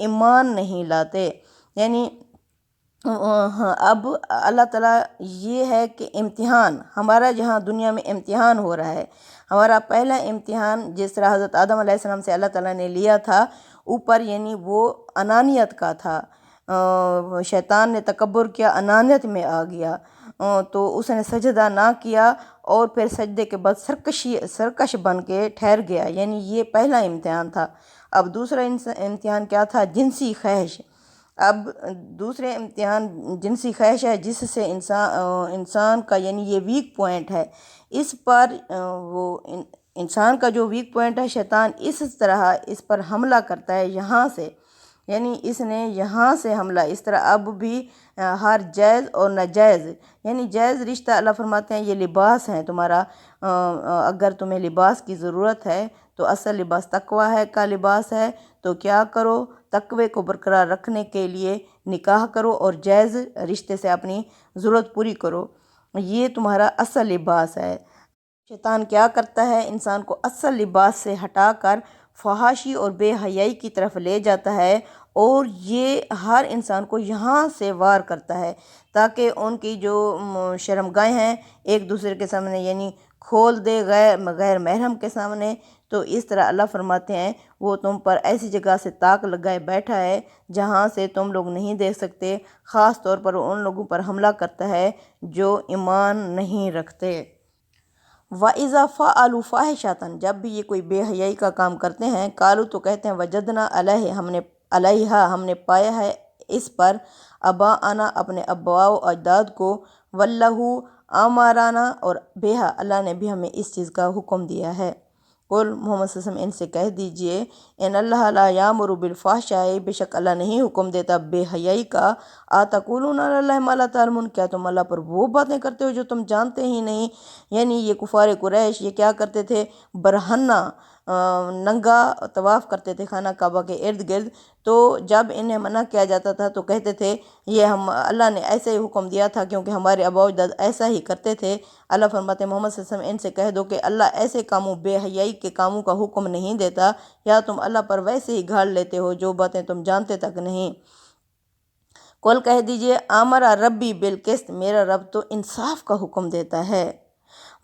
ایمان نہیں لاتے۔ یعنی اب اللہ تعالیٰ یہ ہے کہ امتحان ہمارا جہاں دنیا میں امتحان ہو رہا ہے، ہمارا پہلا امتحان جس طرح حضرت آدم علیہ السلام سے اللہ تعالیٰ نے لیا تھا اوپر، یعنی وہ انانیت کا تھا، شیطان نے تکبر کیا، انانیت میں آ گیا، تو اس نے سجدہ نہ کیا اور پھر سجدے کے بعد سرکش بن کے ٹھہر گیا، یعنی یہ پہلا امتحان تھا۔ اب دوسرا امتحان کیا تھا؟ جنسی خواہش۔ اب دوسرے امتحان جنسی خواہش ہے، جس سے انسان کا یعنی یہ ویک پوائنٹ ہے، اس پر وہ انسان کا جو ویک پوائنٹ ہے، شیطان اس طرح اس پر حملہ کرتا ہے یہاں سے، یعنی اس نے یہاں سے حملہ اس طرح۔ اب بھی ہر جائز اور ناجائز، یعنی جائز رشتہ اللہ فرماتے ہیں یہ لباس ہیں تمہارا، اگر تمہیں لباس کی ضرورت ہے تو اصل لباس تقوی ہے کا لباس ہے، تو کیا کرو؟ تقوی کو برقرار رکھنے کے لیے نکاح کرو اور جائز رشتے سے اپنی ضرورت پوری کرو، یہ تمہارا اصل لباس ہے۔ شیطان کیا کرتا ہے؟ انسان کو اصل لباس سے ہٹا کر فحاشی اور بے حیائی کی طرف لے جاتا ہے، اور یہ ہر انسان کو یہاں سے وار کرتا ہے تاکہ ان کی جو شرمگاہیں ہیں ایک دوسرے کے سامنے یعنی کھول دے، غیر محرم کے سامنے۔ تو اس طرح اللہ فرماتے ہیں وہ تم پر ایسی جگہ سے طاق لگائے بیٹھا ہے جہاں سے تم لوگ نہیں دیکھ سکتے، خاص طور پر ان لوگوں پر حملہ کرتا ہے جو ایمان نہیں رکھتے۔ وَإِذَا فَعَلُوا فَاحِشَةً، جب بھی یہ کوئی بے حیائی کا کام کرتے ہیں، قالوا تو کہتے ہیں وجدنا علیہا ہم نے پایا ہے اس پر، آباءنا اپنے اباء و اجداد کو، واللہ امرنا اور بہا اللہ نے بھی ہمیں اس چیز کا حکم دیا ہے۔ قل محمد صلی اللہ علیہ وسلم ان سے کہہ دیجئے ان اللہ لا یامر بالفحشاء، بے شک اللہ نہیں حکم دیتا بے حیائی کا، اتقولون علی اللہ ما لا تعلمون، کیا تم اللہ پر وہ باتیں کرتے ہو جو تم جانتے ہی نہیں۔ یعنی یہ کفار قریش یہ کیا کرتے تھے؟ برہنہ ننگا طواف کرتے تھے خانہ کعبہ کے ارد گرد، تو جب انہیں منع کیا جاتا تھا تو کہتے تھے یہ اللہ نے ایسے ہی حکم دیا تھا کیونکہ ہمارے آباء و اجداد ایسا ہی کرتے تھے۔ اللہ فرماتے ہیں محمد صلی اللہ علیہ وسلم ان سے کہہ دو کہ اللہ ایسے کاموں بے حیائی کے کاموں کا حکم نہیں دیتا، یا تم اللہ پر ویسے ہی گھاڑ لیتے ہو جو باتیں تم جانتے تک نہیں۔ قل کہہ دیجئے آمر ربی بالقسط، میرا رب تو انصاف کا حکم دیتا ہے،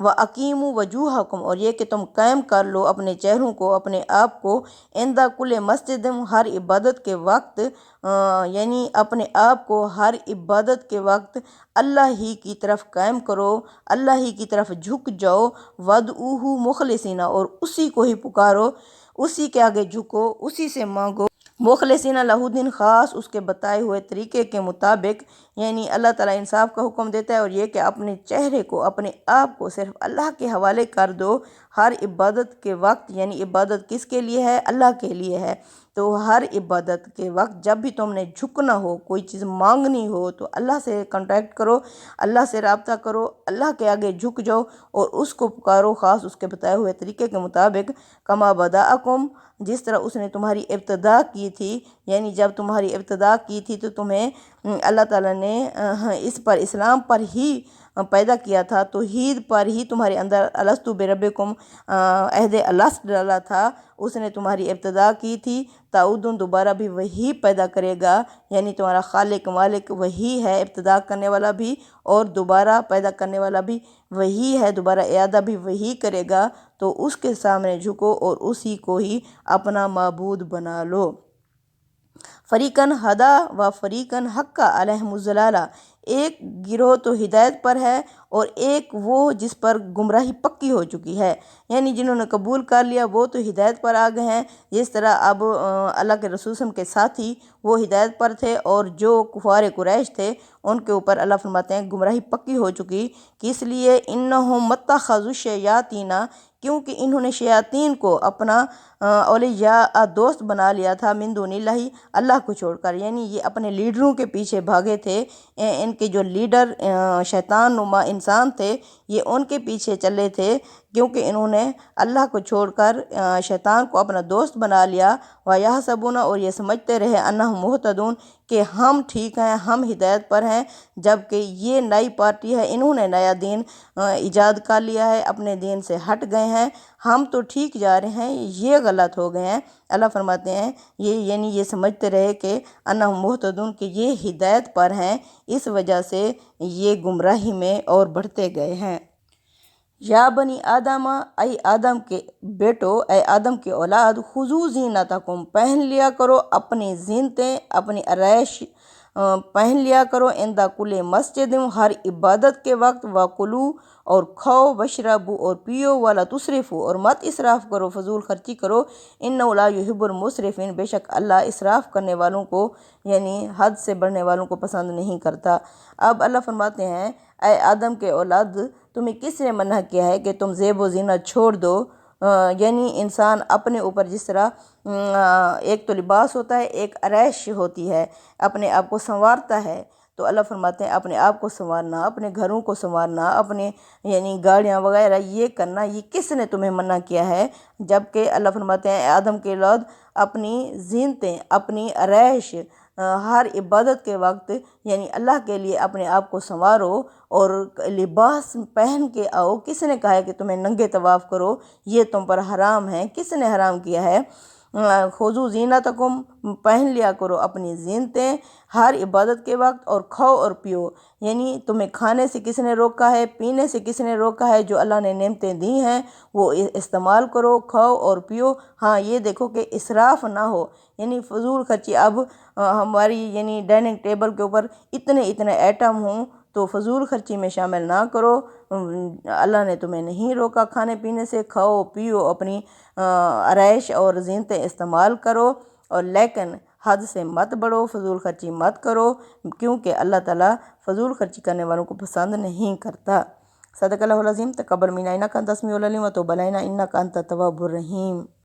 وَأَقِیمُوا وَجُوہَکُم، اور یہ کہ تم قائم کر لو اپنے چہروں کو، اپنے آپ کو، عند کل مسجد، ہر عبادت کے وقت، یعنی اپنے آپ کو ہر عبادت کے وقت اللہ ہی کی طرف قائم کرو، اللہ ہی کی طرف جھک جاؤ، وَادْعُوهُ مُخْلِصِينَ، اور اسی کو ہی پکارو، اسی کے آگے جھکو، اسی سے مانگو، مخلصین لہ الدین، خاص اس کے بتائے ہوئے طریقے کے مطابق۔ یعنی اللہ تعالیٰ انصاف کا حکم دیتا ہے، اور یہ کہ اپنے چہرے کو، اپنے آپ کو صرف اللہ کے حوالے کر دو ہر عبادت کے وقت، یعنی عبادت کس کے لیے ہے؟ اللہ کے لیے ہے۔ تو ہر عبادت کے وقت جب بھی تم نے جھکنا ہو، کوئی چیز مانگنی ہو، تو اللہ سے کانٹیکٹ کرو، اللہ سے رابطہ کرو، اللہ کے آگے جھک جاؤ اور اس کو پکارو خاص اس کے بتائے ہوئے طریقے کے مطابق، کما بدأکم، جس طرح اس نے تمہاری ابتدا کی تھی، یعنی جب تمہاری ابتدا کی تھی تو تمہیں اللہ تعالیٰ نے اس پر اسلام پر ہی پیدا کیا تھا، توحید پر ہی تمہارے اندر الستو بربکم عہد الست ڈالا تھا، اس نے تمہاری ابتدا کی تھی، تعودن دوبارہ بھی وہی پیدا کرے گا، یعنی تمہارا خالق مالک وہی ہے، ابتدا کرنے والا بھی اور دوبارہ پیدا کرنے والا بھی وہی ہے، دوبارہ اعادہ بھی وہی کرے گا، تو اس کے سامنے جھکو اور اسی کو ہی اپنا معبود بنا لو۔ فریقاً ہدا و فریقاً حق علیہم الضلالہ، ایک گروہ تو ہدایت پر ہے اور ایک وہ جس پر گمراہی پکی ہو چکی ہے، یعنی جنہوں نے قبول کر لیا وہ تو ہدایت پر آ گئے ہیں، جس طرح اب اللہ کے رسول صلی اللہ علیہ وسلم کے ساتھی وہ ہدایت پر تھے، اور جو کفار قریش تھے ان کے اوپر اللہ فرماتے ہیں گمراہی پکی ہو چکی، کس لیے؟ انہم اتخذوا الشیاطین، کیونکہ انہوں نے شیاطین کو اپنا اولیاء دوست بنا لیا تھا، من دون اللہ، اللہ کو چھوڑ کر، یعنی یہ اپنے لیڈروں کے پیچھے بھاگے تھے، ان کے جو لیڈر شیطان نما انسان تھے یہ ان کے پیچھے چلے تھے، کیونکہ انہوں نے اللہ کو چھوڑ کر شیطان کو اپنا دوست بنا لیا، وَيَحْسَبُونَ، اور یہ سمجھتے رہے، اَنَّهُمْ مُهْتَدُونَ، کہ ہم ٹھیک ہیں، ہم ہدایت پر ہیں، جبکہ یہ نئی پارٹی ہے، انہوں نے نیا دین ایجاد کر لیا ہے، اپنے دین سے ہٹ گئے ہیں، ہم تو ٹھیک جا رہے ہیں، یہ غلط ہو گئے ہیں۔ اللہ فرماتے ہیں یہ سمجھتے رہے کہ انہم مہتدون، کہ یہ ہدایت پر ہیں، اس وجہ سے یہ گمراہی میں اور بڑھتے گئے ہیں۔ یا بنی آدم، اے آدم کے بیٹو، اے آدم کے اولاد، خذوا زینتکم، پہن لیا کرو اپنی زینتیں، اپنی عرائش پہن لیا کرو، عند کل مسجد، ہر عبادت کے وقت، وکلوا، اور کھاؤ، واشربوا، اور پیو، ولا تسرفوا، اور مت اسراف کرو، فضول خرچی کرو، انہ لا یحب المسرفین، بے شک اللہ اسراف کرنے والوں کو یعنی حد سے بڑھنے والوں کو پسند نہیں کرتا۔ اب اللہ فرماتے ہیں اے آدم کے اولاد، تمہیں کس نے منع کیا ہے کہ تم زیب و زینت چھوڑ دو؟ یعنی انسان اپنے اوپر جس طرح ایک تو لباس ہوتا ہے، ایک عرائش ہوتی ہے، اپنے آپ کو سنوارتا ہے، تو اللہ فرماتے ہیں اپنے آپ کو سنوارنا، اپنے گھروں کو سنوارنا، اپنے یعنی گاڑیاں وغیرہ یہ کرنا، یہ کس نے تمہیں منع کیا ہے؟ جبکہ اللہ فرماتے ہیں اے آدم کے اولاد، اپنی زینتیں، اپنی عرائش ہر عبادت کے وقت یعنی اللہ کے لیے اپنے آپ کو سنوارو اور لباس پہن کے آؤ۔ کس نے کہا ہے کہ تمہیں ننگے طواف کرو؟ یہ تم پر حرام ہے۔ کس نے حرام کیا ہے؟ خذوا زینتکم، پہن لیا کرو اپنی زینتیں ہر عبادت کے وقت، اور کھاؤ اور پیو، یعنی تمہیں کھانے سے کس نے روکا ہے، پینے سے کس نے روکا ہے؟ جو اللہ نے نعمتیں دی ہیں وہ استعمال کرو، کھاؤ اور پیو۔ ہاں یہ دیکھو کہ اسراف نہ ہو، یعنی فضول خرچی۔ اب ہماری یعنی ڈائننگ ٹیبل کے اوپر اتنے ایٹم ہوں تو فضول خرچی میں شامل نہ کرو۔ اللہ نے تمہیں نہیں روکا کھانے پینے سے، کھاؤ پیو، اپنی عرائش اور زینتیں استعمال کرو، اور لیکن حد سے مت بڑھو، فضول خرچی مت کرو، کیونکہ اللہ تعالیٰ فضول خرچی کرنے والوں کو پسند نہیں کرتا۔ صدق اللہ العظیم۔ تقبل منا انک انت السمیع العلیم وتب علینا انک انت التواب الرحیم۔